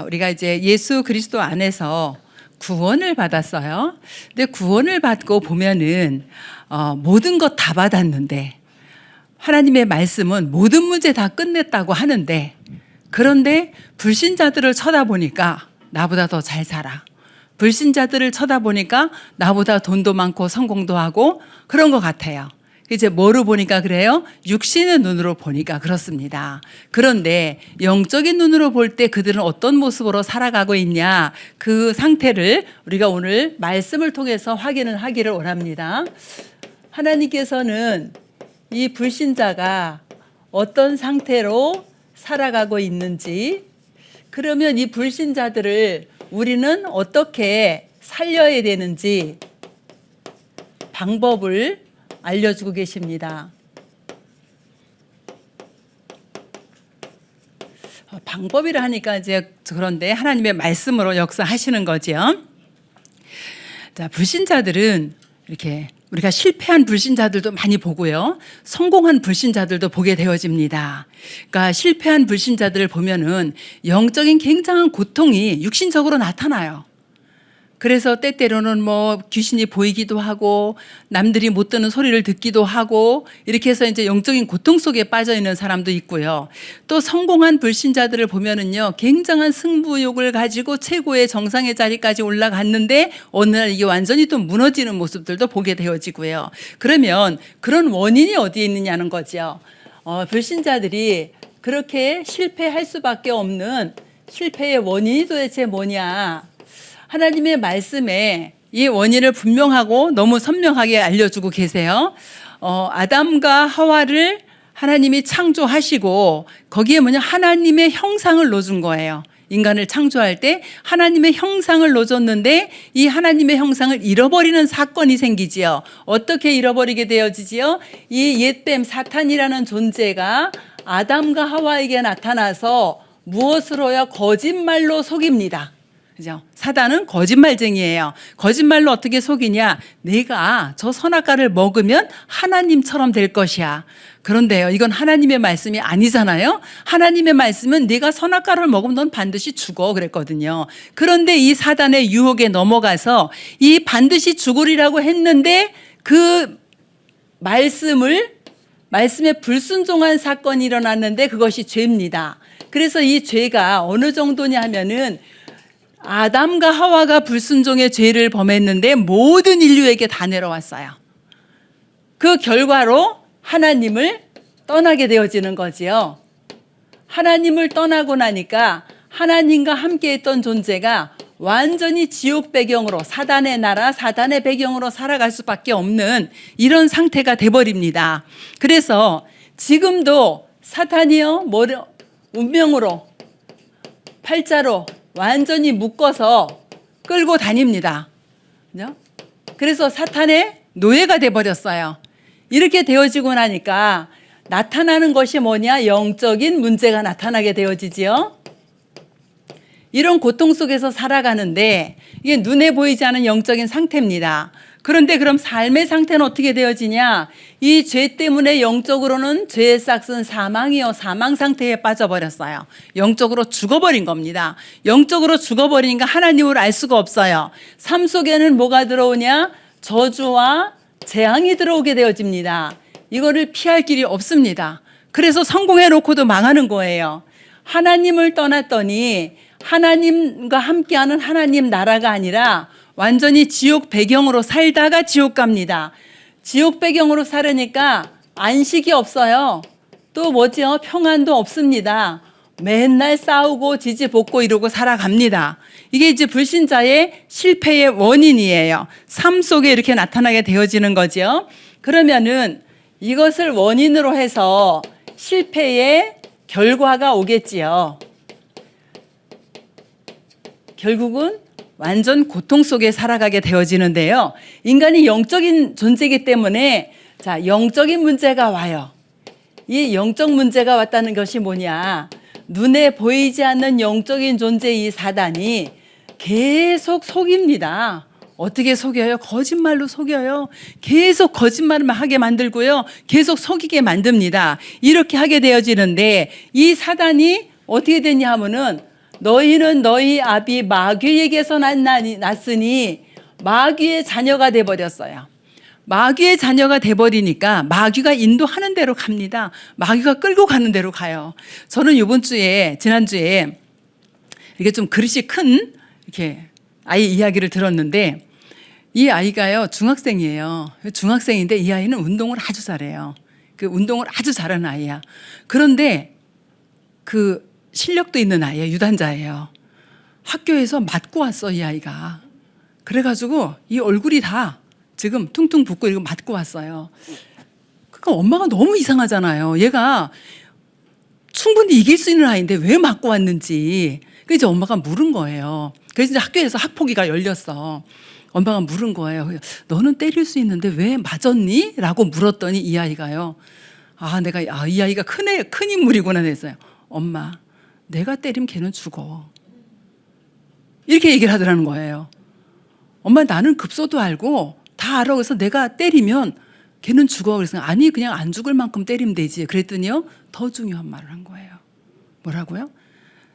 우리가 이제 예수 그리스도 안에서 구원을 받았어요. 근데 구원을 받고 보면은 모든 것 다 받았는데 하나님의 말씀은 모든 문제 다 끝냈다고 하는데, 그런데 불신자들을 쳐다보니까 나보다 더 잘 살아. 불신자들을 쳐다보니까 나보다 돈도 많고 성공도 하고 그런 것 같아요. 이제 뭐로 보니까 그래요? 육신의 눈으로 보니까 그렇습니다. 그런데 영적인 눈으로 볼 때 그들은 어떤 모습으로 살아가고 있냐, 그 상태를 우리가 오늘 말씀을 통해서 확인을 하기를 원합니다. 하나님께서는 이 불신자가 어떤 상태로 살아가고 있는지, 그러면 이 불신자들을 우리는 어떻게 살려야 되는지 방법을 알려주고 계십니다. 방법이라 하니까 이제 그런데 하나님의 말씀으로 역사하시는 거죠. 자, 불신자들은 이렇게 우리가 실패한 불신자들도 많이 보고요, 성공한 불신자들도 보게 되어집니다. 그러니까 실패한 불신자들을 보면은 영적인 굉장한 고통이 육신적으로 나타나요. 그래서 때때로는 뭐 귀신이 보이기도 하고 남들이 못 듣는 소리를 듣기도 하고 이렇게 해서 이제 영적인 고통 속에 빠져 있는 사람도 있고요. 또 성공한 불신자들을 보면은요, 굉장한 승부욕을 가지고 최고의 정상의 자리까지 올라갔는데 어느 날 이게 완전히 또 무너지는 모습들도 보게 되어지고요. 그러면 그런 원인이 어디에 있느냐는 거죠. 불신자들이 그렇게 실패할 수밖에 없는 실패의 원인이 도대체 뭐냐? 하나님의 말씀에 이 원인을 분명하고 너무 선명하게 알려주고 계세요. 아담과 하와를 하나님이 창조하시고 거기에 하나님의 형상을 넣어준 거예요. 인간을 창조할 때 하나님의 형상을 넣어줬는데 이 하나님의 형상을 잃어버리는 사건이 생기지요. 어떻게 잃어버리게 되어지지요? 이 옛뱀 사탄이라는 존재가 아담과 하와에게 나타나서 무엇으로요? 거짓말로 속입니다. 그죠? 사단은 거짓말쟁이에요. 거짓말로 어떻게 속이냐? 내가 저 선악과를 먹으면 하나님처럼 될 것이야. 그런데요, 이건 하나님의 말씀이 아니잖아요. 하나님의 말씀은 네가 선악과를 먹으면 넌 반드시 죽어 그랬거든요. 그런데 이 사단의 유혹에 넘어가서 이 반드시 죽으리라고 했는데 그 말씀에 불순종한 사건이 일어났는데 그것이 죄입니다. 그래서 이 죄가 어느 정도냐 하면은 아담과 하와가 불순종의 죄를 범했는데 모든 인류에게 다 내려왔어요. 그 결과로 하나님을 떠나게 되어지는 거지요. 하나님을 떠나고 나니까 하나님과 함께 했던 존재가 완전히 지옥 배경으로, 사단의 나라, 사단의 배경으로 살아갈 수밖에 없는 이런 상태가 돼버립니다. 그래서 지금도 사탄이요, 운명으로, 팔자로 완전히 묶어서 끌고 다닙니다. 그래서 사탄의 노예가 돼버렸어요. 이렇게 되어지고 나니까 나타나는 것이 뭐냐? 영적인 문제가 나타나게 되어지지요. 이런 고통 속에서 살아가는데 이게 눈에 보이지 않은 영적인 상태입니다. 그런데 그럼 삶의 상태는 어떻게 되어지냐? 이 죄 때문에 영적으로는 죄의 싹은 사망이요, 사망 상태에 빠져버렸어요. 영적으로 죽어버린 겁니다. 영적으로 죽어버리니까 하나님을 알 수가 없어요. 삶 속에는 뭐가 들어오냐? 저주와 재앙이 들어오게 되어집니다. 이거를 피할 길이 없습니다. 그래서 성공해놓고도 망하는 거예요. 하나님을 떠났더니 하나님과 함께하는 하나님 나라가 아니라 완전히 지옥 배경으로 살다가 지옥 갑니다. 지옥 배경으로 살으니까 안식이 없어요. 또 뭐지요? 평안도 없습니다. 맨날 싸우고 지지볶고 이러고 살아갑니다. 이게 이제 불신자의 실패의 원인이에요. 삶 속에 이렇게 나타나게 되어지는 거죠. 그러면은 이것을 원인으로 해서 실패의 결과가 오겠지요. 결국은 완전 고통 속에 살아가게 되어지는데요. 인간이 영적인 존재이기 때문에 자, 영적인 문제가 와요. 이 영적 문제가 왔다는 것이 뭐냐? 눈에 보이지 않는 영적인 존재 이 사단이 계속 속입니다. 어떻게 속여요? 거짓말로 속여요. 계속 거짓말을 하게 만들고요. 계속 속이게 만듭니다. 이렇게 하게 되어지는데 이 사단이 어떻게 되냐 하면은 너희는 너희 아비 마귀에게서 났으니 마귀의 자녀가 돼버렸어요. 마귀의 자녀가 돼버리니까 마귀가 인도하는 대로 갑니다. 마귀가 끌고 가는 대로 가요. 저는 지난주에 이게 좀 그릇이 큰 이렇게 아이 이야기를 들었는데, 이 아이가요 중학생이에요. 중학생인데 이 아이는 운동을 아주 잘해요. 그 운동을 아주 잘하는 아이야. 그런데 그 실력도 있는 아이예요. 유단자예요. 학교에서 맞고 왔어, 이 아이가. 그래가지고 이 얼굴이 다 지금 퉁퉁 붓고 이거 맞고 왔어요. 그러니까 엄마가 너무 이상하잖아요. 얘가 충분히 이길 수 있는 아이인데 왜 맞고 왔는지. 그래서 이제 엄마가 물은 거예요. 그래서 이제 학교에서 학폭위가 열렸어. 엄마가 물은 거예요. 너는 때릴 수 있는데 왜 맞았니? 라고 물었더니 이 아이가요. 이 아이가 큰 인물이구나 했어요. 엄마, 내가 때리면 걔는 죽어. 이렇게 얘기를 하더라는 거예요. 엄마, 나는 급소도 알고 다 알아. 그래서 내가 때리면 걔는 죽어. 그래서 아니, 그냥 안 죽을 만큼 때리면 되지. 그랬더니요, 더 중요한 말을 한 거예요. 뭐라고요?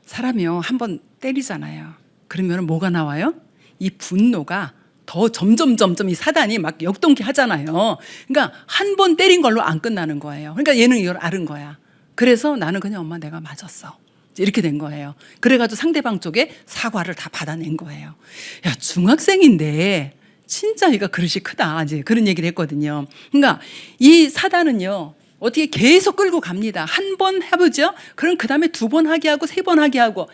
사람이요, 한번 때리잖아요. 그러면 뭐가 나와요? 이 분노가 더 점점 이 사단이 막 역동케 하잖아요. 그러니까 한 번 때린 걸로 안 끝나는 거예요. 그러니까 얘는 이걸 아는 거야. 그래서 나는 그냥 엄마 내가 맞았어. 이렇게 된 거예요. 그래가지고 상대방 쪽에 사과를 다 받아낸 거예요. 야, 중학생인데 진짜 얘가 그릇이 크다. 이제 그런 얘기를 했거든요. 그러니까 이 사단은요, 어떻게 계속 끌고 갑니다. 한 번 해보죠. 그럼 그 다음에 2번 하게 하고 3번 하게 하고,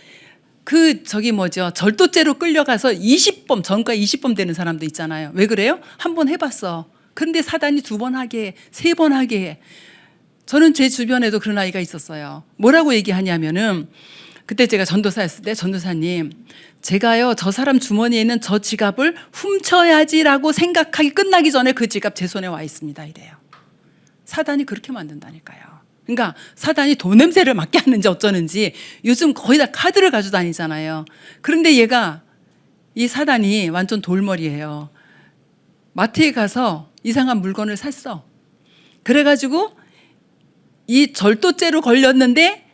절도죄로 끌려가서 20범, 전과 20범 되는 사람도 있잖아요. 왜 그래요? 한 번 해봤어. 그런데 사단이 2번 하게 해, 3번 하게 해. 저는 제 주변에도 그런 아이가 있었어요. 뭐라고 얘기하냐면은, 그때 제가 전도사였을 때, 전도사님, 제가요, 저 사람 주머니에 있는 저 지갑을 훔쳐야지라고 생각하기 끝나기 전에 그 지갑 제 손에 와 있습니다. 이래요. 사단이 그렇게 만든다니까요. 그러니까 사단이 돈 냄새를 맡게 하는지 어쩌는지 요즘 거의 다 카드를 가지고 다니잖아요. 그런데 얘가, 이 사단이 완전 돌머리예요. 마트에 가서 이상한 물건을 샀어. 그래가지고 이 절도죄로 걸렸는데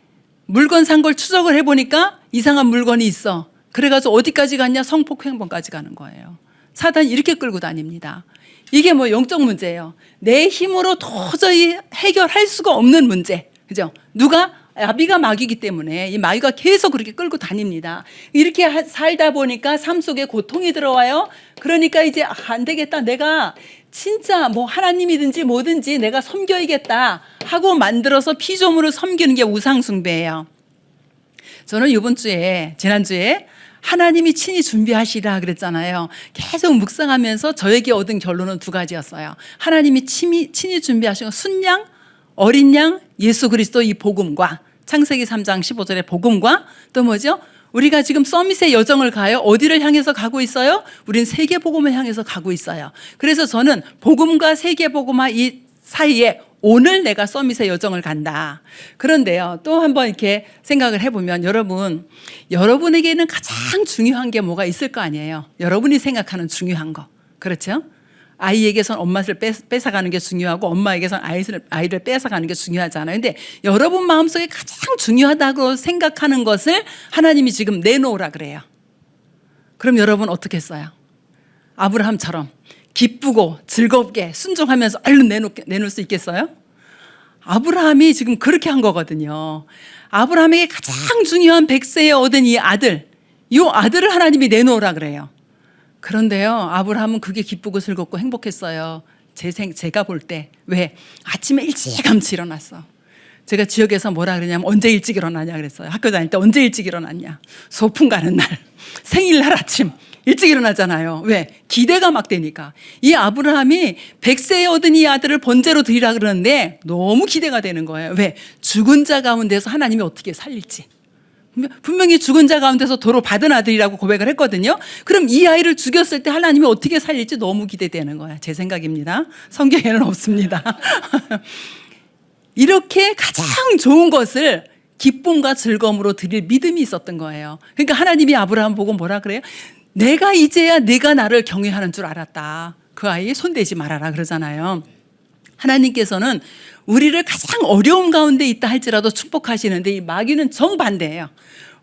물건 산 걸 추적을 해보니까 이상한 물건이 있어. 그래가지고 어디까지 갔냐? 성폭행범까지 가는 거예요. 사단이 이렇게 끌고 다닙니다. 이게 뭐 영적 문제예요. 내 힘으로 도저히 해결할 수가 없는 문제. 그죠? 아비가 마귀이기 때문에 이 마귀가 계속 그렇게 끌고 다닙니다. 이렇게 살다 보니까 삶 속에 고통이 들어와요. 그러니까 이제 안 되겠다. 내가 진짜 뭐 하나님이든지 뭐든지 내가 섬겨야겠다 하고 만들어서 피조물을 섬기는 게 우상숭배예요. 저는 지난주에 하나님이 친히 준비하시라 그랬잖아요. 계속 묵상하면서 저에게 얻은 결론은 2가지였어요. 하나님이 친히 준비하신 순양, 어린 양, 예수 그리스도 이 복음과, 창세기 3장 15절의 복음과, 또 뭐죠? 우리가 지금 서밋의 여정을 가요. 어디를 향해서 가고 있어요? 우린 세계 복음을 향해서 가고 있어요. 그래서 저는 복음과 세계 복음화 이 사이에 오늘 내가 서밋의 여정을 간다. 그런데요, 또 한번 이렇게 생각을 해보면 여러분에게는 가장 중요한 게 뭐가 있을 거 아니에요. 여러분이 생각하는 중요한 거. 그렇죠? 아이에게선 엄마를 뺏어가는 게 중요하고 엄마에게선 아이를 뺏어가는 게 중요하잖아요. 근데 여러분 마음속에 가장 중요하다고 생각하는 것을 하나님이 지금 내놓으라 그래요. 그럼 여러분 어떻게 했어요? 아브라함처럼 기쁘고 즐겁게 순종하면서 얼른 내놓을 수 있겠어요? 아브라함이 지금 그렇게 한 거거든요. 아브라함에게 가장 중요한 100세에 얻은 이 아들을 하나님이 내놓으라 그래요. 그런데요, 아브라함은 그게 기쁘고 즐겁고 행복했어요. 제가 볼 때. 왜? 아침에 일찌감치 일어났어. 제가 지역에서 뭐라 그러냐면 언제 일찍 일어나냐 그랬어요. 학교 다닐 때 언제 일찍 일어났냐. 소풍 가는 날, 생일날 아침 일찍 일어나잖아요. 왜? 기대가 막 되니까. 이 아브라함이 100세에 얻은 이 아들을 번제로 드리라 그러는데 너무 기대가 되는 거예요. 왜? 죽은 자 가운데서 하나님이 어떻게 살릴지. 분명히 죽은 자 가운데서 도로 받은 아들이라고 고백을 했거든요. 그럼 이 아이를 죽였을 때 하나님이 어떻게 살릴지 너무 기대되는 거야. 제 생각입니다. 성경에는 없습니다. 이렇게 가장 좋은 것을 기쁨과 즐거움으로 드릴 믿음이 있었던 거예요. 그러니까 하나님이 아브라함 보고 뭐라 그래요? 내가 이제야 네가 나를 경외하는 줄 알았다. 그 아이에 손대지 말아라 그러잖아요. 하나님께서는 우리를 가장 어려움 가운데 있다 할지라도 축복하시는데 이 마귀는 정반대예요.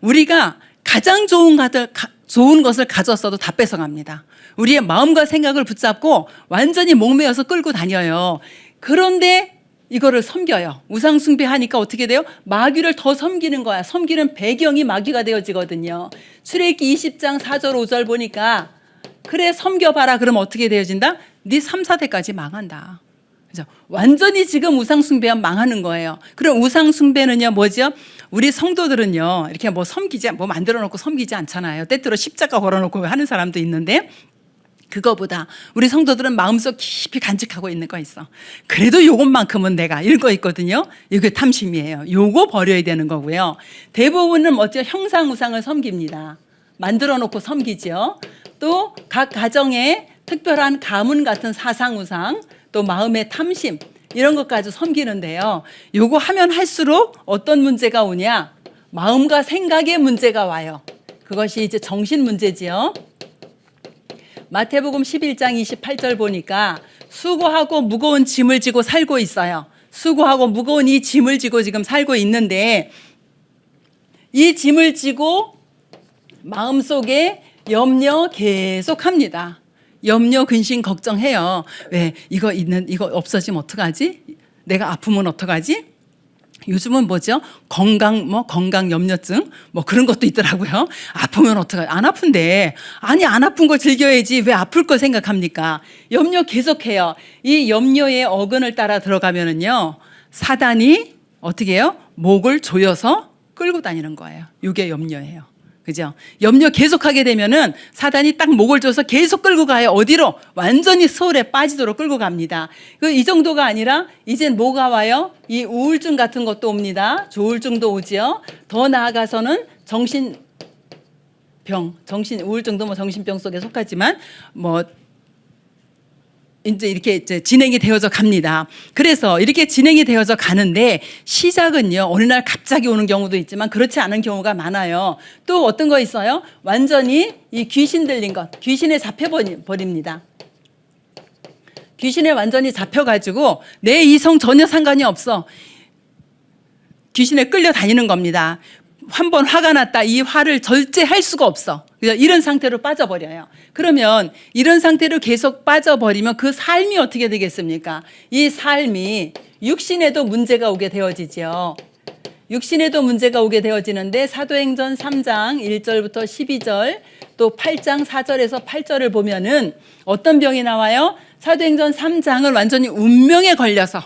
우리가 가장 좋은 것을 가졌어도 다 뺏어갑니다. 우리의 마음과 생각을 붙잡고 완전히 목매어서 끌고 다녀요. 그런데 이거를 섬겨요. 우상 숭배하니까 어떻게 돼요? 마귀를 더 섬기는 거야. 섬기는 배경이 마귀가 되어지거든요. 출애굽기 20장 4절 5절 보니까 그래 섬겨봐라. 그럼 어떻게 되어진다? 네 3, 4대까지 망한다. 그죠? 완전히 지금 우상 숭배하면 망하는 거예요. 그럼 우상 숭배는요 뭐죠? 우리 성도들은요 이렇게 뭐 섬기지 뭐 만들어 놓고 섬기지 않잖아요. 때때로 십자가 걸어 놓고 하는 사람도 있는데, 그거보다 우리 성도들은 마음속 깊이 간직하고 있는 거 있어. 그래도 요것만큼은 내가 이런 거 있거든요. 이게 탐심이에요. 요거 버려야 되는 거고요. 대부분은 어째 형상 우상을 섬깁니다. 만들어 놓고 섬기죠. 또 각 가정에 특별한 가문 같은 사상 우상, 또 마음의 탐심 이런 것까지 섬기는데요. 요거 하면 할수록 어떤 문제가 오냐? 마음과 생각의 문제가 와요. 그것이 이제 정신 문제지요. 마태복음 11장 28절 보니까 수고하고 무거운 짐을 지고 살고 있어요. 수고하고 무거운 이 짐을 지고 지금 살고 있는데, 이 짐을 지고 마음속에 염려 계속합니다. 염려, 근심, 걱정해요. 왜 이거 없어지면 어떡하지? 내가 아프면 어떡하지? 요즘은 뭐죠? 건강 염려증 그런 것도 있더라고요. 아프면 어떡하지? 안 아픈데. 아니 안 아픈 거 즐겨야지 왜 아플 거 생각합니까? 염려 계속해요. 이 염려의 어근을 따라 들어가면은요 사단이 어떻게 해요? 목을 조여서 끌고 다니는 거예요. 이게 염려예요. 그죠? 염려 계속하게 되면은 사단이 딱 목을 줘서 계속 끌고 가요. 어디로? 완전히 소홀에 빠지도록 끌고 갑니다. 이 정도가 아니라 이젠 뭐가 와요? 이 우울증 같은 것도 옵니다. 조울증도 오지요. 더 나아가서는 우울증도 정신병 속에 속하지만 이제 이렇게 진행이 되어져 갑니다. 그래서 이렇게 진행이 되어져 가는데 시작은요 어느 날 갑자기 오는 경우도 있지만 그렇지 않은 경우가 많아요. 또 어떤 거 있어요? 완전히 이 귀신 들린 것, 귀신에 잡혀버립니다. 귀신에 완전히 잡혀가지고 내 이성 전혀 상관이 없어. 귀신에 끌려다니는 겁니다. 한번 화가 났다. 이 화를 절제할 수가 없어. 이런 상태로 빠져버려요. 그러면 이런 상태로 계속 빠져버리면 그 삶이 어떻게 되겠습니까? 이 삶이 육신에도 문제가 오게 되어지죠. 육신에도 문제가 오게 되어지는데 사도행전 3장 1절부터 12절 또 8장 4절에서 8절을 보면은 어떤 병이 나와요? 사도행전 3장을 완전히 운명에 걸려서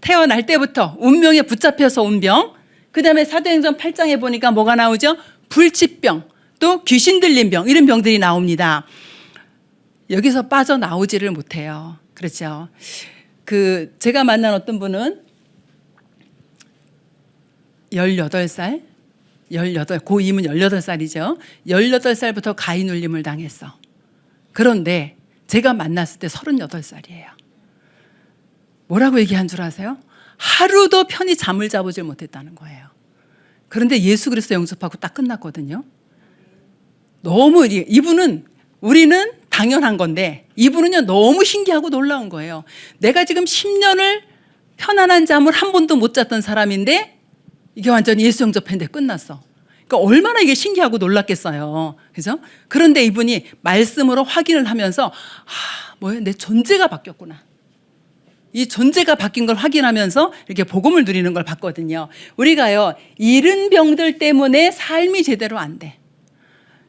태어날 때부터 운명에 붙잡혀서 온 병, 그 다음에 사도행전 8장에 보니까 뭐가 나오죠? 불치병, 또 귀신 들린 병, 이런 병들이 나옵니다. 여기서 빠져나오지를 못해요. 그렇죠. 제가 만난 어떤 분은 18살, 고2면 18살이죠. 18살부터 가위 눌림을 당했어. 그런데 제가 만났을 때 38살이에요. 뭐라고 얘기한 줄 아세요? 하루도 편히 잠을 자보질 못했다는 거예요. 그런데 예수 그리스도 영접하고 딱 끝났거든요. 너무 이분은, 우리는 당연한 건데 이분은요 너무 신기하고 놀라운 거예요. 내가 지금 10년을 편안한 잠을 한 번도 못 잤던 사람인데 이게 완전히 예수 영접했는데 끝났어. 그러니까 얼마나 이게 신기하고 놀랐겠어요. 그죠? 그런데 이분이 말씀으로 확인을 하면서 내 존재가 바뀌었구나. 이 존재가 바뀐 걸 확인하면서 이렇게 복음을 누리는 걸 봤거든요. 우리가요 이른 병들 때문에 삶이 제대로 안 돼.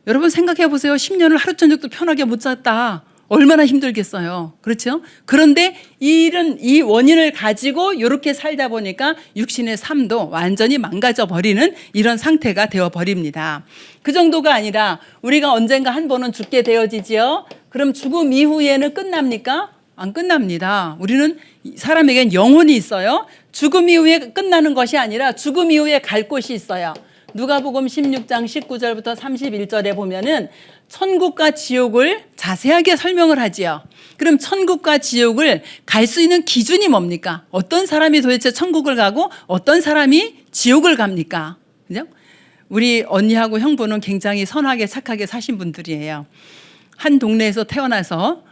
여러분 생각해 보세요. 10년을 하루 저녁도 편하게 못 잤다. 얼마나 힘들겠어요. 그렇죠? 그런데 이 원인을 가지고 이렇게 살다 보니까 육신의 삶도 완전히 망가져 버리는 이런 상태가 되어 버립니다. 그 정도가 아니라 우리가 언젠가 한 번은 죽게 되어지지요. 그럼 죽음 이후에는 끝납니까? 안 끝납니다. 우리는 사람에겐 영혼이 있어요. 죽음 이후에 끝나는 것이 아니라 죽음 이후에 갈 곳이 있어요. 누가복음 16장 19절부터 31절에 보면은 천국과 지옥을 자세하게 설명을 하지요. 그럼 천국과 지옥을 갈 수 있는 기준이 뭡니까? 어떤 사람이 도대체 천국을 가고 어떤 사람이 지옥을 갑니까? 그죠? 우리 언니하고 형부는 굉장히 선하게 착하게 사신 분들이에요. 한 동네에서 태어나서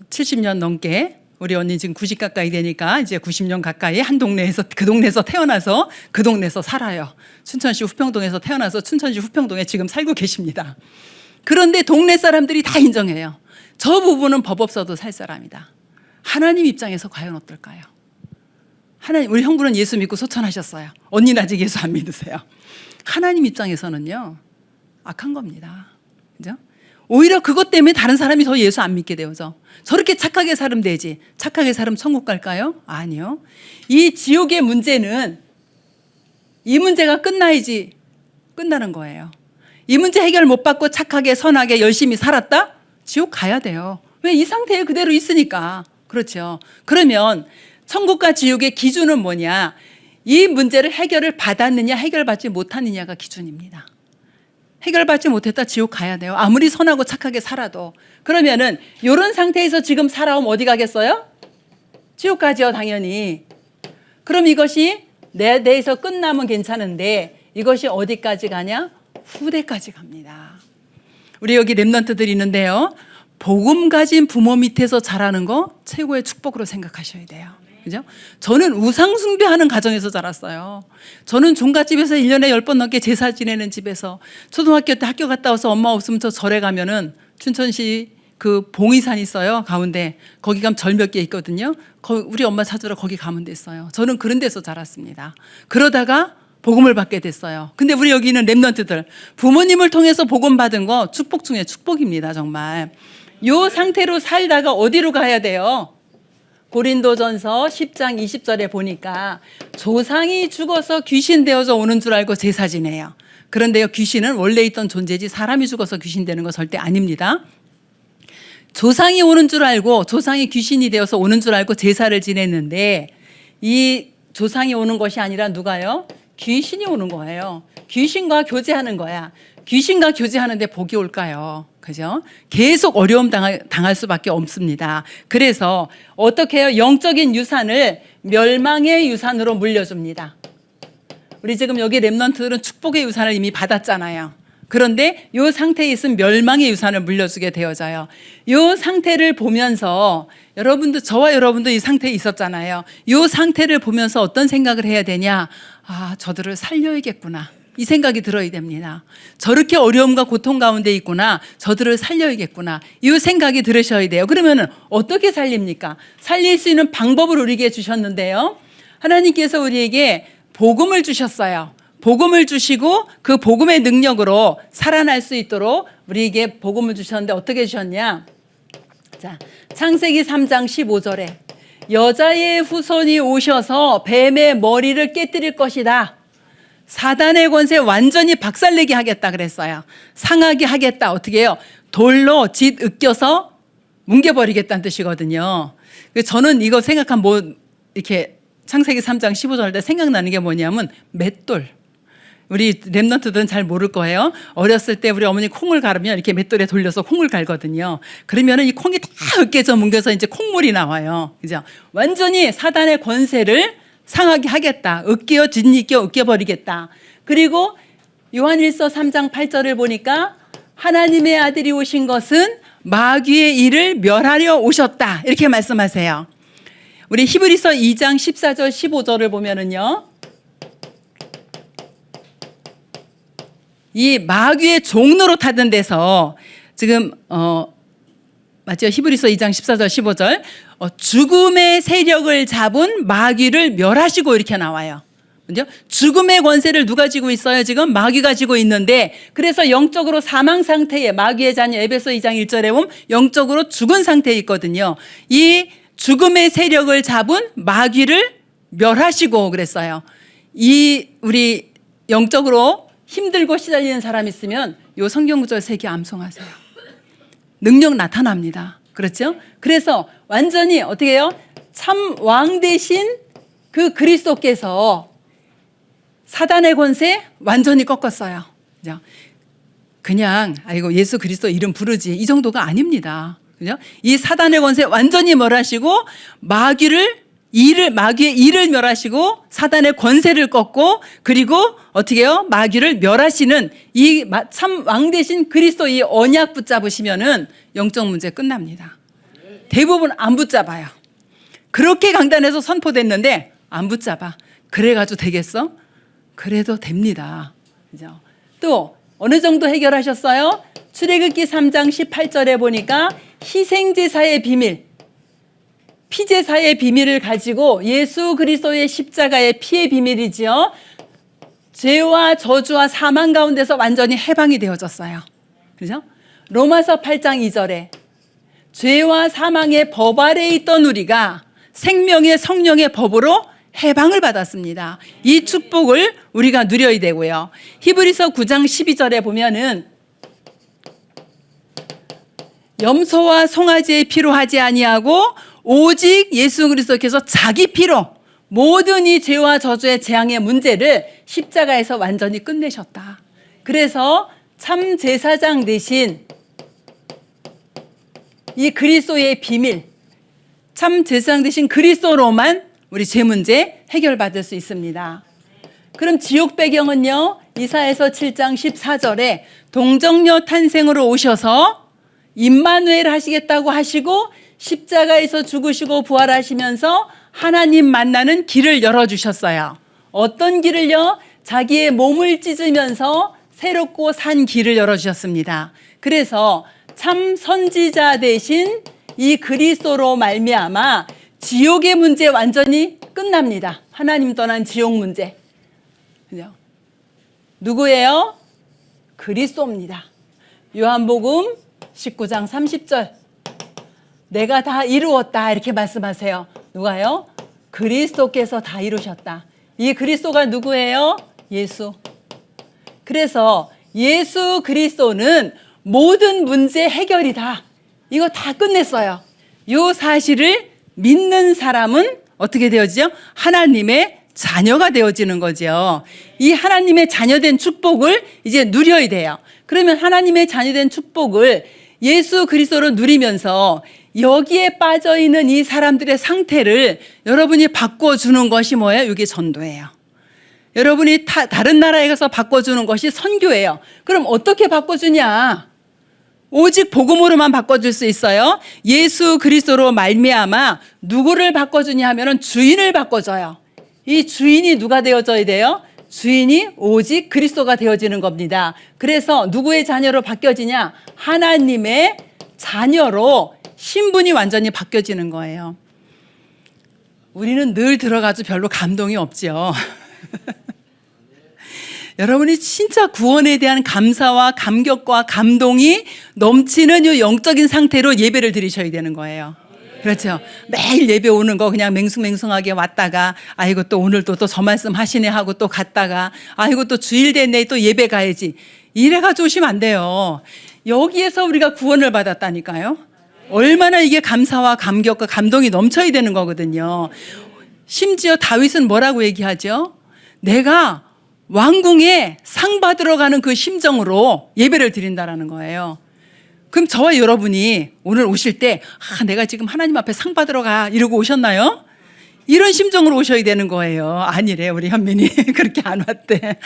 70년 넘게 우리 언니 지금 90 가까이 되니까 이제 90년 가까이 한 동네에서 그 동네에서 태어나서 그 동네에서 살아요. 춘천시 후평동에서 태어나서 춘천시 후평동에 지금 살고 계십니다. 그런데 동네 사람들이 다 인정해요. 저 부부는 법 없어도 살 사람이다. 하나님 입장에서 과연 어떨까요? 하나님, 우리 형부는 예수 믿고 소천하셨어요. 언니는 아직 예수 안 믿으세요. 하나님 입장에서는요, 악한 겁니다. 그죠? 오히려 그것 때문에 다른 사람이 더 예수 안 믿게 되어서 저렇게 착하게 살면 되지. 착하게 살면 천국 갈까요? 아니요. 이 지옥의 문제는 이 문제가 끝나야지 끝나는 거예요. 이 문제 해결 못 받고 착하게 선하게 열심히 살았다? 지옥 가야 돼요. 왜? 이 상태에 그대로 있으니까. 그렇죠. 그러면 천국과 지옥의 기준은 뭐냐? 이 문제를 해결을 받았느냐 해결받지 못하느냐가 기준입니다. 해결받지 못했다 지옥 가야 돼요. 아무리 선하고 착하게 살아도. 그러면은 이런 상태에서 지금 살아오면 어디 가겠어요? 지옥 가죠, 당연히. 그럼 이것이 내 대에서 끝나면 괜찮은데 이것이 어디까지 가냐? 후대까지 갑니다. 우리 여기 랩런트들이 있는데요. 복음 가진 부모 밑에서 자라는 거 최고의 축복으로 생각하셔야 돼요. 그죠? 저는 우상 숭배하는 가정에서 자랐어요. 저는 종갓집에서 1년에 10번 넘게 제사 지내는 집에서 초등학교 때 학교 갔다 와서 엄마 없으면 저 절에 가면은 춘천시 그 봉의산 있어요. 가운데. 거기 가면 절 몇 개 있거든요. 우리 엄마 찾으러 거기 가면 됐어요. 저는 그런 데서 자랐습니다. 그러다가 복음을 받게 됐어요. 근데 우리 여기 있는 랩런트들 부모님을 통해서 복음 받은 거 축복 중에 축복입니다. 정말. 요 상태로 살다가 어디로 가야 돼요? 고린도전서 10장 20절에 보니까 조상이 죽어서 귀신 되어서 오는 줄 알고 제사 지내요. 그런데요, 귀신은 원래 있던 존재지 사람이 죽어서 귀신 되는 거 절대 아닙니다. 조상이 오는 줄 알고 조상이 귀신이 되어서 오는 줄 알고 제사를 지냈는데 이 조상이 오는 것이 아니라 누가요? 귀신이 오는 거예요. 귀신과 교제하는 거야. 귀신과 교제하는데 복이 올까요? 그죠? 계속 어려움 당할 수밖에 없습니다. 그래서 어떻게 해요? 영적인 유산을 멸망의 유산으로 물려줍니다. 우리 지금 여기 랩런트들은 축복의 유산을 이미 받았잖아요. 그런데 이 상태에 있으면 멸망의 유산을 물려주게 되어져요. 이 상태를 보면서 여러분도 저와 여러분도 이 상태에 있었잖아요. 이 상태를 보면서 어떤 생각을 해야 되냐? 아, 저들을 살려야겠구나. 이 생각이 들어야 됩니다. 저렇게 어려움과 고통 가운데 있구나. 저들을 살려야겠구나. 이 생각이 들으셔야 돼요. 그러면 어떻게 살립니까? 살릴 수 있는 방법을 우리에게 주셨는데요. 하나님께서 우리에게 복음을 주셨어요. 복음을 주시고 그 복음의 능력으로 살아날 수 있도록 우리에게 복음을 주셨는데 어떻게 주셨냐? 자, 창세기 3장 15절에 여자의 후손이 오셔서 뱀의 머리를 깨뜨릴 것이다. 사단의 권세 완전히 박살내게 하겠다 그랬어요. 상하게 하겠다. 어떻게 해요? 돌로 짓 으껴서 뭉개버리겠다는 뜻이거든요. 저는 이거 생각하면 뭐 이렇게 창세기 3장 15절 할 때 생각나는 게 뭐냐면 맷돌. 우리 랩런트들은 잘 모를 거예요. 어렸을 때 우리 어머니 콩을 갈으면 이렇게 맷돌에 돌려서 콩을 갈거든요. 그러면은 이 콩이 다 으깨져 뭉겨서 이제 콩물이 나와요. 그죠? 완전히 사단의 권세를 상하게 하겠다. 짓이껴 으깨버리겠다. 그리고 요한일서 3장 8절을 보니까 하나님의 아들이 오신 것은 마귀의 일을 멸하려 오셨다. 이렇게 말씀하세요. 우리 히브리서 2장 14절 15절을 보면은요. 이 마귀의 종로로 타던 데서 지금 맞죠? 히브리서 2장 14절 15절 죽음의 세력을 잡은 마귀를 멸하시고 이렇게 나와요. 그죠? 죽음의 권세를 누가 쥐고 있어요? 지금 마귀가 쥐고 있는데 그래서 영적으로 사망 상태에 마귀의 자녀 에베소 2장 1절에 보면 영적으로 죽은 상태에 있거든요. 이 죽음의 세력을 잡은 마귀를 멸하시고 그랬어요. 이 우리 영적으로 힘들고 시달리는 사람 있으면 요 성경 구절 3개 암송하세요. 능력 나타납니다. 그렇죠? 그래서 완전히 어떻게 해요? 참 왕 대신 그 그리스도께서 사단의 권세 완전히 꺾었어요. 그죠? 그냥 아이고 예수 그리스도 이름 부르지 이 정도가 아닙니다. 그죠? 이 사단의 권세 완전히 멸하시고 마귀의 일을 멸하시고 사단의 권세를 꺾고 그리고 어떻게 해요? 마귀를 멸하시는 이 참 왕 대신 그리스도 이 언약 붙잡으시면은 영적 문제 끝납니다. 대부분 안 붙잡아요. 그렇게 강단에서 선포됐는데 안 붙잡아. 그래가지고 되겠어? 그래도 됩니다. 그죠? 또 어느 정도 해결하셨어요? 출애굽기 3장 18절에 보니까 희생제사의 비밀, 피제사의 비밀을 가지고 예수 그리스도의 십자가의 피의 비밀이지요. 죄와 저주와 사망 가운데서 완전히 해방이 되어졌어요. 그죠? 로마서 8장 2절에 죄와 사망의 법 아래에 있던 우리가 생명의 성령의 법으로 해방을 받았습니다. 이 축복을 우리가 누려야 되고요. 히브리서 9장 12절에 보면은 염소와 송아지의 피로 하지 아니하고 오직 예수 그리스도께서 자기 피로 모든 이 죄와 저주의 재앙의 문제를 십자가에서 완전히 끝내셨다. 그래서 참 제사장 대신 이 그리스도의 비밀, 참 제사장 대신 그리스도로만 우리 죄 문제 해결받을 수 있습니다. 그럼 지옥 배경은요, 이사야서 7장 14절에 동정녀 탄생으로 오셔서 임마누엘 하시겠다고 하시고 십자가에서 죽으시고 부활하시면서 하나님 만나는 길을 열어주셨어요. 어떤 길을요? 자기의 몸을 찢으면서 새롭고 산 길을 열어주셨습니다. 그래서 참 선지자 대신 이 그리스도로 말미암아 지옥의 문제 완전히 끝납니다. 하나님 떠난 지옥 문제. 그죠? 누구예요? 그리스도입니다. 요한복음 19장 30절. 내가 다 이루었다 이렇게 말씀하세요. 누가요? 그리스도께서 다 이루셨다. 이 그리스도가 누구예요? 예수. 그래서 예수 그리스도는 모든 문제 해결이다. 이거 다 끝냈어요. 이 사실을 믿는 사람은 어떻게 되어지죠? 하나님의 자녀가 되어지는 거죠. 이 하나님의 자녀된 축복을 이제 누려야 돼요. 그러면 하나님의 자녀된 축복을 예수 그리스도로 누리면서 여기에 빠져있는 이 사람들의 상태를 여러분이 바꿔주는 것이 뭐예요? 이게 전도예요. 여러분이 다른 나라에 가서 바꿔주는 것이 선교예요. 그럼 어떻게 바꿔주냐? 오직 복음으로만 바꿔줄 수 있어요. 예수 그리스도로 말미암아 누구를 바꿔주냐 하면은 주인을 바꿔줘요. 이 주인이 누가 되어져야 돼요? 주인이 오직 그리스도가 되어지는 겁니다. 그래서 누구의 자녀로 바뀌어지냐? 하나님의 자녀로 신분이 완전히 바뀌어지는 거예요. 우리는 늘 들어가도 별로 감동이 없죠. 여러분이 진짜 구원에 대한 감사와 감격과 감동이 넘치는 이 영적인 상태로 예배를 드리셔야 되는 거예요. 그렇죠. 매일 예배 오는 거 그냥 맹숭맹숭하게 왔다가 아이고 또 오늘 또 저 말씀 하시네 하고 또 갔다가 아이고 또 주일 됐네 또 예배 가야지 이래가지고 오시면 안 돼요. 여기에서 우리가 구원을 받았다니까요. 얼마나 이게 감사와 감격과 감동이 넘쳐야 되는 거거든요. 심지어 다윗은 뭐라고 얘기하죠? 내가 왕궁에 상 받으러 가는 그 심정으로 예배를 드린다라는 거예요. 그럼 저와 여러분이 오늘 오실 때 내가 지금 하나님 앞에 상 받으러 가 이러고 오셨나요? 이런 심정으로 오셔야 되는 거예요. 아니래 우리 현민이 그렇게 안 왔대.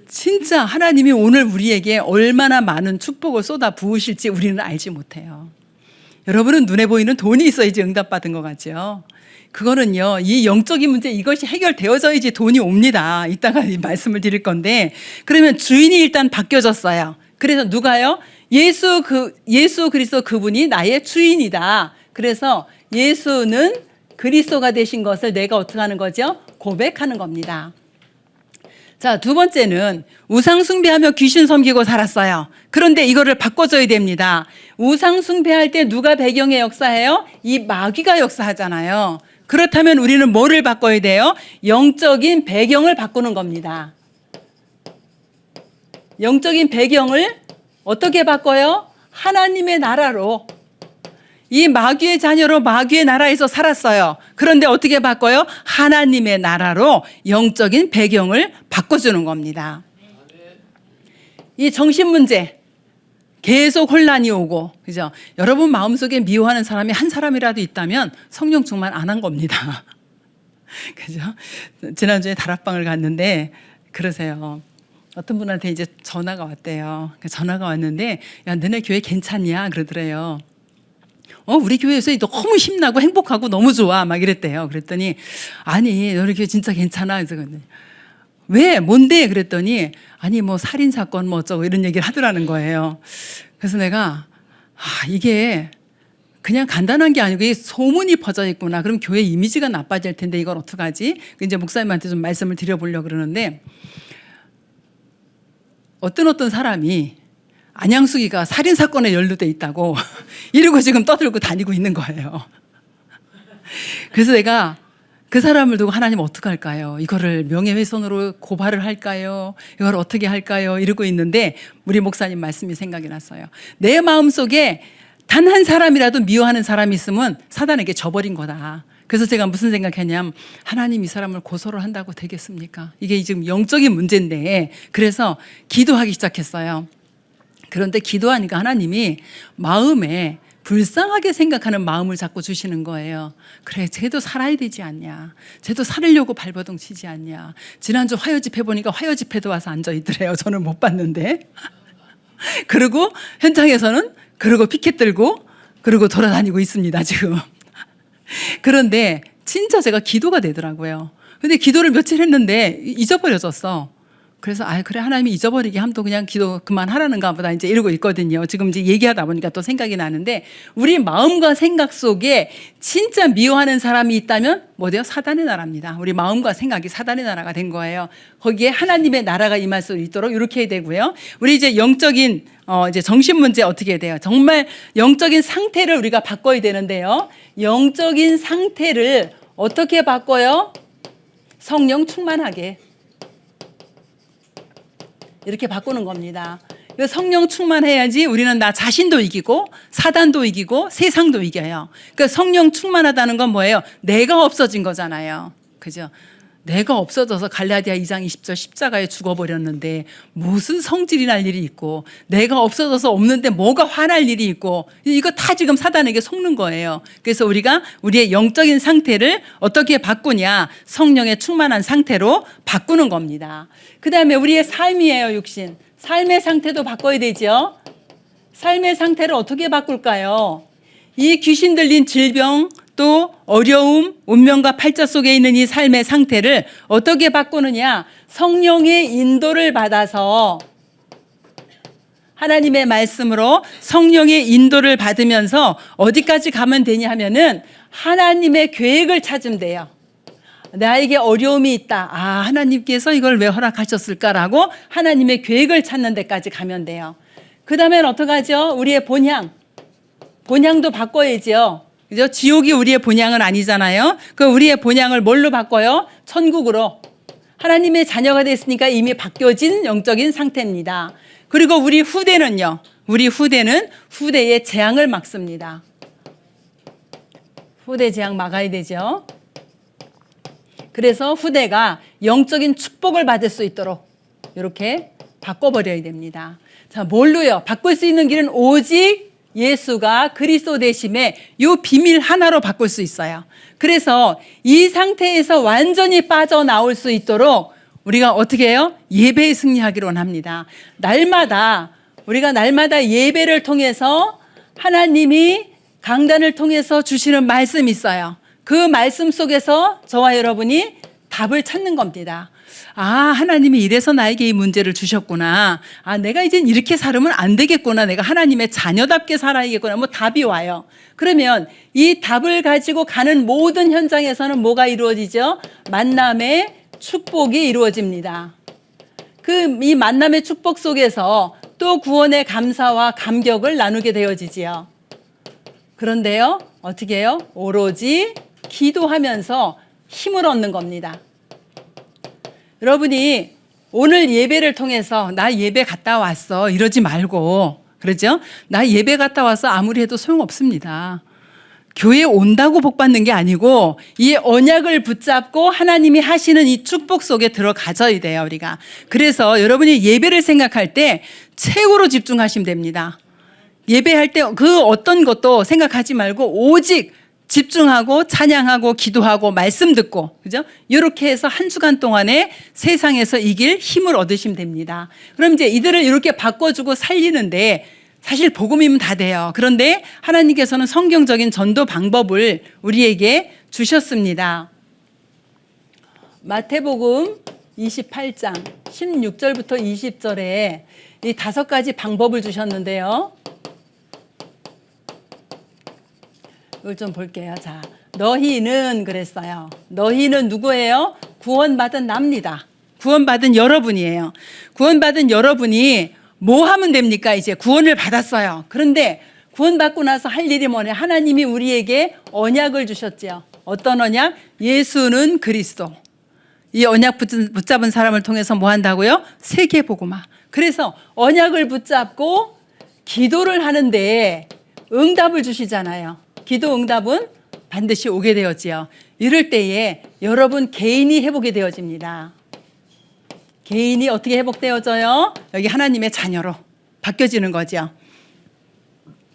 진짜 하나님이 오늘 우리에게 얼마나 많은 축복을 쏟아 부으실지 우리는 알지 못해요. 여러분은 눈에 보이는 돈이 있어야지 응답받은 것 같죠. 그거는요, 이 영적인 문제 이것이 해결되어져야지 돈이 옵니다. 이따가 이 말씀을 드릴 건데, 그러면 주인이 일단 바뀌어졌어요. 그래서 누가요? 예수 그리스도 그분이 나의 주인이다. 그래서 예수는 그리스도가 되신 것을 내가 어떻게 하는 거죠? 고백하는 겁니다. 자, 두 번째는 우상 숭배하며 귀신 섬기고 살았어요. 그런데 이거를 바꿔줘야 됩니다. 우상 숭배할 때 누가 배경의 역사해요? 이 마귀가 역사하잖아요. 그렇다면 우리는 뭐를 바꿔야 돼요? 영적인 배경을 바꾸는 겁니다. 영적인 배경을 어떻게 바꿔요? 하나님의 나라로. 이 마귀의 자녀로 마귀의 나라에서 살았어요. 그런데 어떻게 바꿔요? 하나님의 나라로 영적인 배경을 바꿔주는 겁니다. 이 정신 문제 계속 혼란이 오고, 그죠? 여러분 마음속에 미워하는 사람이 한 사람이라도 있다면 성령 충만 안 한 겁니다. 그죠? 지난주에 다락방을 갔는데 그러세요. 어떤 분한테 이제 전화가 왔대요. 전화가 왔는데 야 너네 교회 괜찮냐 그러더래요. 우리 교회에서 너무 힘나고 행복하고 너무 좋아 막 이랬대요. 그랬더니 아니 너희 교회 진짜 괜찮아. 그래서 왜 뭔데 그랬더니 아니 뭐 살인 사건 뭐 어쩌고 이런 얘기를 하더라는 거예요. 그래서 내가 이게 그냥 간단한 게 아니고 이게 소문이 퍼져 있구나. 그럼 교회 이미지가 나빠질 텐데 이걸 어떡하지? 이제 목사님한테 좀 말씀을 드려보려고 그러는데 어떤 사람이 안양숙이가 살인 사건에 연루돼 있다고 이러고 지금 떠들고 다니고 있는 거예요. 그래서 내가 그 사람을 두고 하나님 어떡할까요? 이거를 명예훼손으로 고발을 할까요? 이걸 어떻게 할까요? 이러고 있는데 우리 목사님 말씀이 생각이 났어요. 내 마음속에 단 한 사람이라도 미워하는 사람이 있으면 사단에게 져버린 거다. 그래서 제가 무슨 생각했냐면 하나님 이 사람을 고소를 한다고 되겠습니까? 이게 지금 영적인 문제인데 그래서 기도하기 시작했어요. 그런데 기도하니까 하나님이 마음에 불쌍하게 생각하는 마음을 자꾸 주시는 거예요. 그래, 쟤도 살아야 되지 않냐. 쟤도 살으려고 발버둥 치지 않냐. 지난주 화요집 해보니까 화요집에도 와서 앉아있더래요. 저는 못 봤는데. 그리고 현장에서는 그러고 피켓 들고 그러고 돌아다니고 있습니다, 지금. 그런데 진짜 제가 기도가 되더라고요. 근데 기도를 며칠 했는데 잊어버려졌어. 그래서 그래 하나님이 잊어버리게 함도 그냥 기도 그만하라는가 보다 이제 이러고 있거든요. 지금 이제 얘기하다 보니까 또 생각이 나는데 우리 마음과 생각 속에 진짜 미워하는 사람이 있다면 뭐돼요? 사단의 나라입니다. 우리 마음과 생각이 사단의 나라가 된 거예요. 거기에 하나님의 나라가 임할 수 있도록 이렇게 해야 되고요. 우리 이제 영적인 이제 정신 문제 어떻게 해야 돼요? 정말 영적인 상태를 우리가 바꿔야 되는데요. 영적인 상태를 어떻게 바꿔요? 성령 충만하게. 이렇게 바꾸는 겁니다. 성령 충만해야지 우리는 나 자신도 이기고 사단도 이기고 세상도 이겨요. 그러니까 성령 충만하다는 건 뭐예요? 내가 없어진 거잖아요. 그죠? 내가 없어져서 갈라디아 2장 20절 십자가에 죽어버렸는데 무슨 성질이 날 일이 있고 내가 없어져서 없는데 뭐가 화날 일이 있고 이거 다 지금 사단에게 속는 거예요. 그래서 우리가 우리의 영적인 상태를 어떻게 바꾸냐? 성령의 충만한 상태로 바꾸는 겁니다. 그 다음에 우리의 삶이에요. 육신. 삶의 상태도 바꿔야 되죠. 삶의 상태를 어떻게 바꿀까요? 이 귀신 들린 질병 또 어려움, 운명과 팔자 속에 있는 이 삶의 상태를 어떻게 바꾸느냐? 성령의 인도를 받아서 하나님의 말씀으로 성령의 인도를 받으면서 어디까지 가면 되냐 하면은 하나님의 계획을 찾으면 돼요. 나에게 어려움이 있다. 하나님께서 이걸 왜 허락하셨을까라고 하나님의 계획을 찾는 데까지 가면 돼요. 그 다음엔 어떡하죠? 우리의 본향도 바꿔야죠. 그죠? 지옥이 우리의 본향은 아니잖아요. 그 우리의 본향을 뭘로 바꿔요? 천국으로. 하나님의 자녀가 됐으니까 이미 바뀌어진 영적인 상태입니다. 그리고 우리 후대는요. 우리 후대는 후대의 재앙을 막습니다. 후대 재앙 막아야 되죠. 그래서 후대가 영적인 축복을 받을 수 있도록 이렇게 바꿔버려야 됩니다. 자, 뭘로요? 바꿀 수 있는 길은 오직 예수가 그리스도 되심에 이 비밀 하나로 바꿀 수 있어요. 그래서 이 상태에서 완전히 빠져나올 수 있도록 우리가 어떻게 해요? 예배에 승리하기로 합니다. 우리가 날마다 예배를 통해서 하나님이 강단을 통해서 주시는 말씀이 있어요. 그 말씀 속에서 저와 여러분이 답을 찾는 겁니다. 하나님이 이래서 나에게 이 문제를 주셨구나. 내가 이젠 이렇게 살으면 안 되겠구나. 내가 하나님의 자녀답게 살아야겠구나. 답이 와요. 그러면 이 답을 가지고 가는 모든 현장에서는 뭐가 이루어지죠? 만남의 축복이 이루어집니다. 이 만남의 축복 속에서 또 구원의 감사와 감격을 나누게 되어지지요. 그런데요, 어떻게 해요? 오로지 기도하면서 힘을 얻는 겁니다. 여러분이 오늘 예배를 통해서 나 예배 갔다 왔어 이러지 말고, 그러죠? 나 예배 갔다 와서 아무리 해도 소용없습니다. 교회에 온다고 복 받는 게 아니고 이 언약을 붙잡고 하나님이 하시는 이 축복 속에 들어가져야 돼요, 우리가. 그래서 여러분이 예배를 생각할 때 최고로 집중하시면 됩니다. 예배할 때 그 어떤 것도 생각하지 말고 오직 집중하고 찬양하고 기도하고 말씀 듣고, 그죠? 이렇게 해서 한 주간 동안에 세상에서 이길 힘을 얻으시면 됩니다. 그럼 이제 이들을 이렇게 바꿔주고 살리는데 사실 복음이면 다 돼요. 그런데 하나님께서는 성경적인 전도 방법을 우리에게 주셨습니다. 마태복음 28장 16절부터 20절에 이 5가지 방법을 주셨는데요. 이걸 좀 볼게요. 자, 너희는 그랬어요. 너희는 누구예요? 구원받은 납니다. 구원받은 여러분이에요. 구원받은 여러분이 뭐 하면 됩니까? 이제 구원을 받았어요. 그런데 구원받고 나서 할 일이 뭐냐? 하나님이 우리에게 언약을 주셨죠. 어떤 언약? 예수는 그리스도. 이 언약 붙잡은 사람을 통해서 뭐 한다고요? 세계복음화. 그래서 언약을 붙잡고 기도를 하는데 응답을 주시잖아요. 기도 응답은 반드시 오게 되었지요. 이럴 때에 여러분 개인이 회복이 되어집니다. 개인이 어떻게 회복되어져요? 여기 하나님의 자녀로 바뀌어지는 거죠.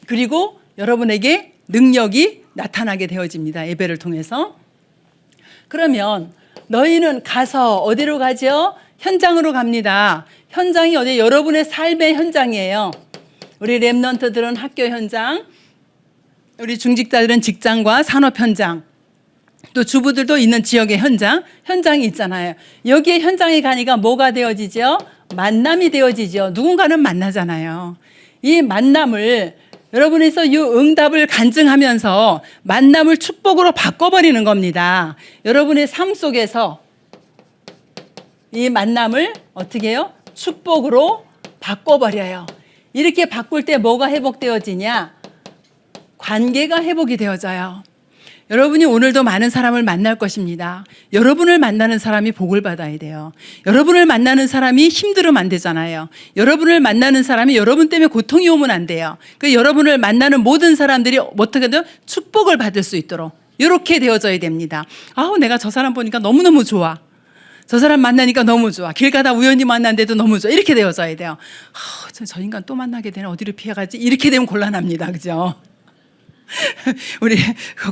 그리고 여러분에게 능력이 나타나게 되어집니다. 예배를 통해서. 그러면 너희는 가서 어디로 가죠? 현장으로 갑니다. 현장이 어디? 여러분의 삶의 현장이에요. 우리 렘넌트들은 학교 현장, 우리 중직자들은 직장과 산업 현장, 또 주부들도 있는 지역의 현장이 있잖아요. 여기에 현장에 가니까 뭐가 되어지죠? 만남이 되어지죠. 누군가는 만나잖아요. 이 만남을 여러분에서 이 응답을 간증하면서 만남을 축복으로 바꿔버리는 겁니다. 여러분의 삶 속에서 이 만남을 어떻게 해요? 축복으로 바꿔버려요. 이렇게 바꿀 때 뭐가 회복되어지냐? 관계가 회복이 되어져요. 여러분이 오늘도 많은 사람을 만날 것입니다. 여러분을 만나는 사람이 복을 받아야 돼요. 여러분을 만나는 사람이 힘들으면 안 되잖아요. 여러분을 만나는 사람이 여러분 때문에 고통이 오면 안 돼요. 그 여러분을 만나는 모든 사람들이 어떻게든 축복을 받을 수 있도록 이렇게 되어져야 됩니다. 아우, 내가 저 사람 보니까 너무너무 좋아. 저 사람 만나니까 너무 좋아. 길 가다 우연히 만났는데도 너무 좋아. 이렇게 되어져야 돼요. 저 인간 또 만나게 되나? 어디로 피해가지? 이렇게 되면 곤란합니다. 그죠? 우리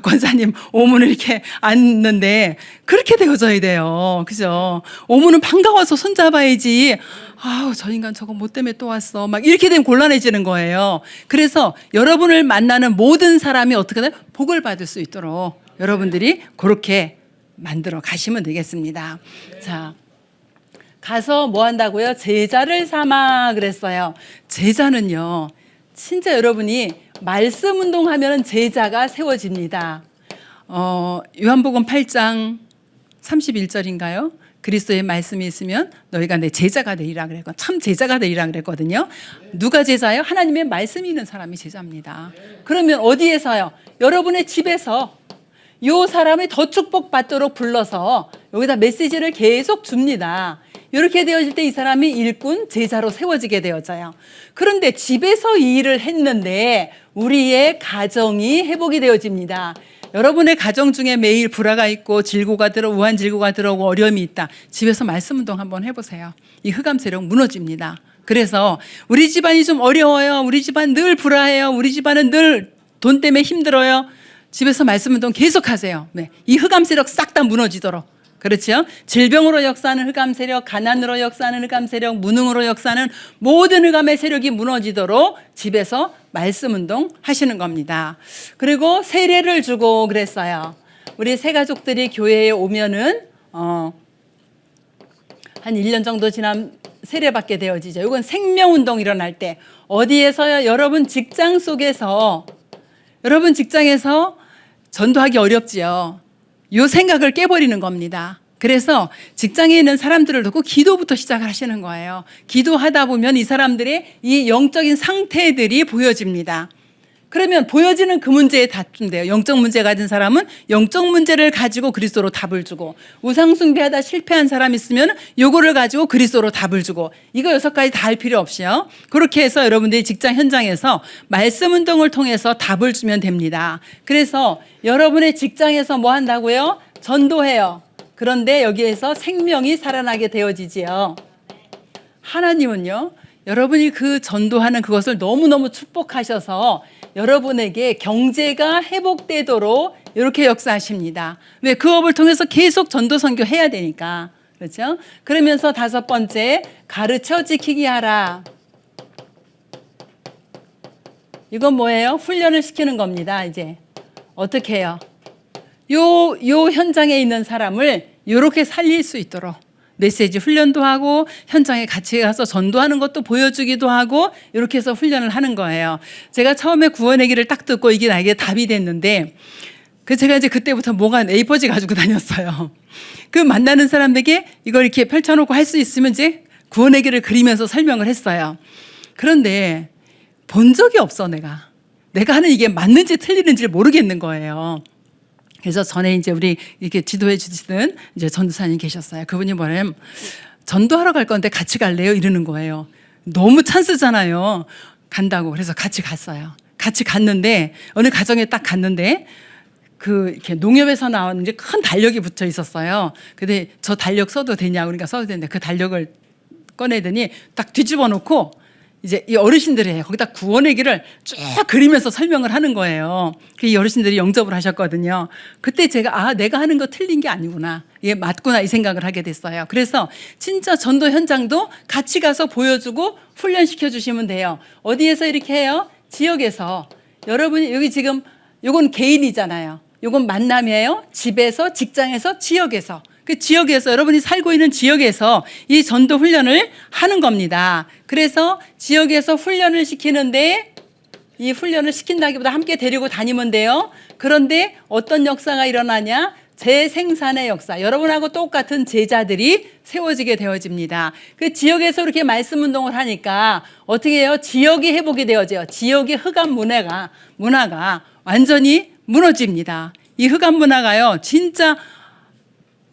권사님 오문을 이렇게 앉는데 그렇게 되어져야 돼요. 그죠? 오문은 반가워서 손잡아야지. 아우, 저 인간 저거 뭐 때문에 또 왔어. 막 이렇게 되면 곤란해지는 거예요. 그래서 여러분을 만나는 모든 사람이 어떻게든 복을 받을 수 있도록 여러분들이 그렇게 만들어 가시면 되겠습니다. 자, 가서 뭐 한다고요? 제자를 삼아 그랬어요. 제자는요, 진짜 여러분이 말씀 운동하면 제자가 세워집니다. 요한복음 8장 31절인가요? 그리스도의 말씀이 있으면 너희가 내 제자가 되리라 그랬고, 참 제자가 되리라 그랬거든요. 누가 제자예요? 하나님의 말씀이 있는 사람이 제자입니다. 그러면 어디에서요? 여러분의 집에서 요 사람이 더 축복받도록 불러서 여기다 메시지를 계속 줍니다. 이렇게 되어질 때 이 사람이 일꾼, 제자로 세워지게 되어져요. 그런데 집에서 이 일을 했는데 우리의 가정이 회복이 되어집니다. 여러분의 가정 중에 매일 불화가 있고 우한 질고가 들어오고 어려움이 있다. 집에서 말씀 운동 한번 해보세요. 이 흑암 세력 무너집니다. 그래서 우리 집안이 좀 어려워요. 우리 집안 늘 불화해요. 우리 집안은 늘 돈 때문에 힘들어요. 집에서 말씀 운동 계속하세요. 네. 이 흑암 세력 싹 다 무너지도록. 그렇죠? 질병으로 역사하는 흑암 세력, 가난으로 역사하는 흑암 세력, 무능으로 역사하는 모든 흑암의 세력이 무너지도록 집에서 말씀 운동 하시는 겁니다. 그리고 세례를 주고 그랬어요. 우리 새 가족들이 교회에 오면은 한 1년 정도 지난 세례받게 되어지죠. 이건 생명 운동 일어날 때 어디에서요? 여러분 직장 속에서, 여러분 직장에서 전도하기 어렵지요. 이 생각을 깨버리는 겁니다. 그래서 직장에 있는 사람들을 두고 기도부터 시작을 하시는 거예요. 기도하다 보면 이 사람들의 이 영적인 상태들이 보여집니다. 그러면 보여지는 그 문제에 다툰대요. 영적 문제 가진 사람은 영적 문제를 가지고 그리스도로 답을 주고, 우상 숭배하다 실패한 사람 있으면 요거를 가지고 그리스도로 답을 주고, 이거 6가지 다 할 필요 없이요. 그렇게 해서 여러분들이 직장 현장에서 말씀 운동을 통해서 답을 주면 됩니다. 그래서 여러분의 직장에서 뭐 한다고요? 전도해요. 그런데 여기에서 생명이 살아나게 되어지지요. 하나님은요, 여러분이 그 전도하는 그것을 너무너무 축복하셔서 여러분에게 경제가 회복되도록 이렇게 역사하십니다. 왜? 그 업을 통해서 계속 전도 선교 해야 되니까. 그렇죠? 그러면서 5번째, 가르쳐 지키게 하라. 이건 뭐예요? 훈련을 시키는 겁니다. 이제 어떻게 해요? 요 현장에 있는 사람을 이렇게 살릴 수 있도록 메시지 훈련도 하고 현장에 같이 가서 전도하는 것도 보여주기도 하고 이렇게 해서 훈련을 하는 거예요. 제가 처음에 구원의 길을 딱 듣고 이게 나에게 답이 됐는데 제가 이제 그때부터 뭐가 A4지 가지고 다녔어요. 그 만나는 사람에게 이걸 이렇게 펼쳐놓고 할 수 있으면 이제 구원의 길을 그리면서 설명을 했어요. 그런데 본 적이 없어 내가 하는 이게 맞는지 틀리는지를 모르겠는 거예요. 그래서 전에 이제 우리 이렇게 지도해 주시던 이제 전도사님 계셨어요. 그분이 뭐냐면 전도하러 갈 건데 같이 갈래요? 이러는 거예요. 너무 찬스잖아요. 간다고. 그래서 같이 갔어요. 같이 갔는데 어느 가정에 딱 갔는데 이렇게 농협에서 나온 이제 큰 달력이 붙어 있었어요. 근데 저 달력 써도 되냐고 그러니까 써도 되는데 그 달력을 꺼내더니 딱 뒤집어 놓고 이제 이 어르신들이 거기다 구원의 길을 쭉 그리면서 설명을 하는 거예요. 이 어르신들이 영접을 하셨거든요. 그때 제가 내가 하는 거 틀린 게 아니구나. 이게 맞구나 이 생각을 하게 됐어요. 그래서 진짜 전도 현장도 같이 가서 보여주고 훈련시켜 주시면 돼요. 어디에서 이렇게 해요? 지역에서. 여러분이 여기 지금 요건 개인이잖아요. 요건 만남이에요. 집에서, 직장에서, 지역에서. 그 지역에서 여러분이 살고 있는 지역에서 이 전도 훈련을 하는 겁니다. 그래서 지역에서 훈련을 시키는데 이 훈련을 시킨다기보다 함께 데리고 다니면 돼요. 그런데 어떤 역사가 일어나냐? 재생산의 역사. 여러분하고 똑같은 제자들이 세워지게 되어집니다. 그 지역에서 이렇게 말씀 운동을 하니까 어떻게 해요? 지역이 회복이 되어져요. 지역의 흑암 문화가 완전히 무너집니다. 이 흑암 문화가요, 진짜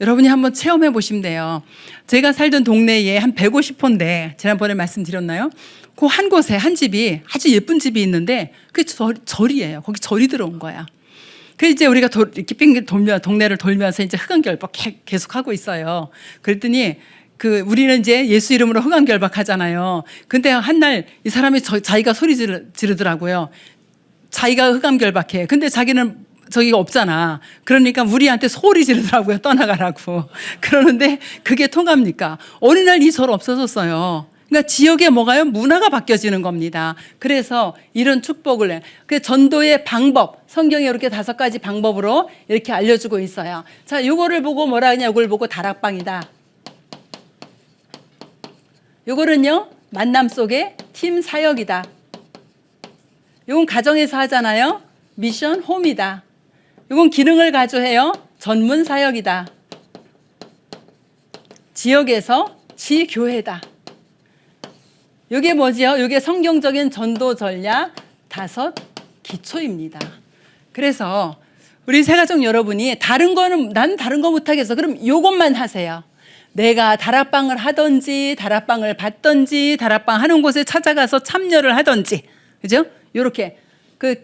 여러분이 한번 체험해 보시면 돼요. 제가 살던 동네에 한 150호인데 지난번에 말씀드렸나요? 그 한 곳에 한 집이 아주 예쁜 집이 있는데 그게 절이에요. 거기 절이 들어온 거야. 그래서 이제 우리가 이렇게 빙 동네를 돌면서 이제 흑암결박 계속 하고 있어요. 그랬더니 우리는 이제 예수 이름으로 흑암결박 하잖아요. 근데 한 날 이 사람이 자기가 소리 지르더라고요. 자기가 흑암결박해. 근데 자기는 저기가 없잖아. 그러니까 우리한테 소리 지르더라고요. 떠나가라고. 그러는데 그게 통합니까? 어느 날 이 절 없어졌어요. 그러니까 지역에 뭐가요? 문화가 바뀌어지는 겁니다. 그래서 이런 축복을 해요. 그 전도의 방법, 성경에 이렇게 5가지 방법으로 이렇게 알려주고 있어요. 자, 요거를 보고 뭐라 하냐? 요걸 보고 다락방이다. 요거는요, 만남 속의 팀 사역이다. 요건 가정에서 하잖아요. 미션 홈이다. 이건 기능을 가져해요. 전문 사역이다. 지역에서 지교회다. 이게 뭐지요? 이게 성경적인 전도 전략 5 기초입니다. 그래서 우리 새가족 여러분이 난 다른 거 못하겠어. 그럼 이것만 하세요. 내가 다락방을 하든지 다락방을 받든지 다락방 하는 곳에 찾아가서 참여를 하든지, 그죠? 이렇게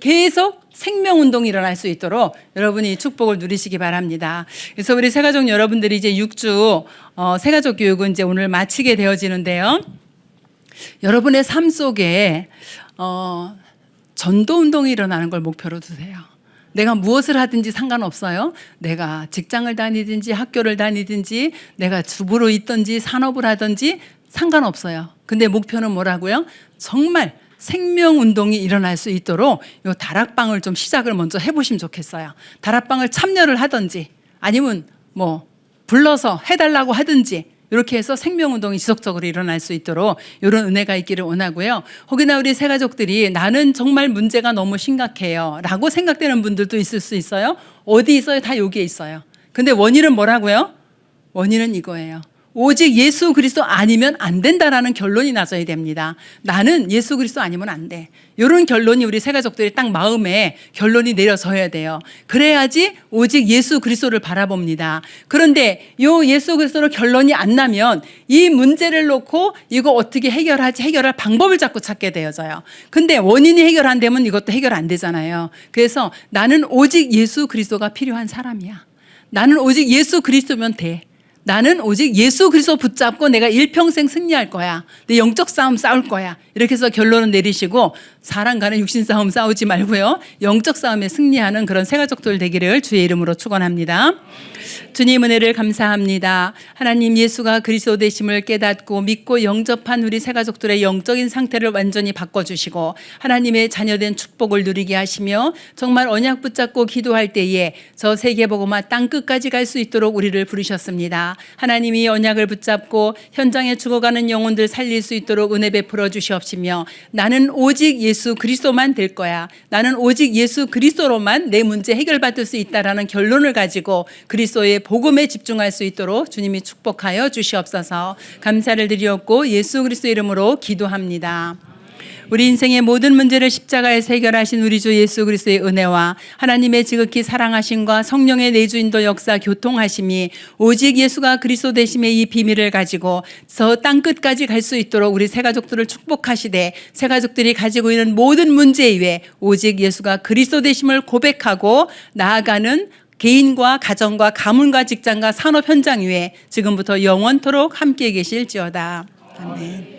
계속 생명운동이 일어날 수 있도록 여러분이 축복을 누리시기 바랍니다. 그래서 우리 새가족 여러분들이 이제 6주 새가족 교육은 이제 오늘 마치게 되어지는데요. 여러분의 삶 속에 전도운동이 일어나는 걸 목표로 두세요. 내가 무엇을 하든지 상관없어요. 내가 직장을 다니든지 학교를 다니든지 내가 주부로 있든지 산업을 하든지 상관없어요. 근데 목표는 뭐라고요? 정말 생명운동이 일어날 수 있도록 이 다락방을 좀 시작을 먼저 해보시면 좋겠어요. 다락방을 참여를 하든지 아니면 뭐 불러서 해달라고 하든지 이렇게 해서 생명운동이 지속적으로 일어날 수 있도록 이런 은혜가 있기를 원하고요. 혹여나 우리 새가족들이 나는 정말 문제가 너무 심각해요 라고 생각되는 분들도 있을 수 있어요. 어디 있어요? 다 여기에 있어요. 근데 원인은 뭐라고요? 원인은 이거예요. 오직 예수 그리스도 아니면 안 된다라는 결론이 나져야 됩니다. 나는 예수 그리스도 아니면 안 돼. 이런 결론이 우리 새가족들이 딱 마음에 결론이 내려져야 돼요. 그래야지 오직 예수 그리스도를 바라봅니다. 그런데 이 예수 그리스도로 결론이 안 나면 이 문제를 놓고 이거 어떻게 해결하지? 해결할 방법을 자꾸 찾게 되어져요. 근데 원인이 해결 안 되면 이것도 해결 안 되잖아요. 그래서 나는 오직 예수 그리스도가 필요한 사람이야. 나는 오직 예수 그리스도면 돼. 나는 오직 예수 그리스도 붙잡고 내가 일평생 승리할 거야. 내 영적 싸움 싸울 거야. 이렇게 해서 결론을 내리시고 사람 간의 육신 싸움 싸우지 말고요. 영적 싸움에 승리하는 그런 새가족들 되기를 주의 이름으로 축원합니다. 주님 은혜를 감사합니다. 하나님 예수가 그리스도 되심을 깨닫고 믿고 영접한 우리 새가족들의 영적인 상태를 완전히 바꿔주시고 하나님의 자녀된 축복을 누리게 하시며 정말 언약 붙잡고 기도할 때에 저 세계복음화 땅 끝까지 갈 수 있도록 우리를 부르셨습니다. 하나님이 언약을 붙잡고 현장에 죽어가는 영혼들 살릴 수 있도록 은혜 베풀어 주시옵시며 나는 오직 예수 그리스도만 될 거야. 나는 오직 예수 그리스도로만 내 문제 해결받을 수 있다라는 결론을 가지고 그리스도의 복음에 집중할 수 있도록 주님이 축복하여 주시옵소서. 감사를 드리옵고 예수 그리스도 이름으로 기도합니다. 우리 인생의 모든 문제를 십자가에서 해결하신 우리 주 예수 그리스도의 은혜와 하나님의 지극히 사랑하심과 성령의 내주인도 역사 교통하심이 오직 예수가 그리스도 되심의 이 비밀을 가지고 저 땅 끝까지 갈 수 있도록 우리 새가족들을 축복하시되 새가족들이 가지고 있는 모든 문제 위에 오직 예수가 그리스도 되심을 고백하고 나아가는 개인과 가정과 가문과 직장과 산업 현장 위에 지금부터 영원토록 함께 계실지어다. 아멘.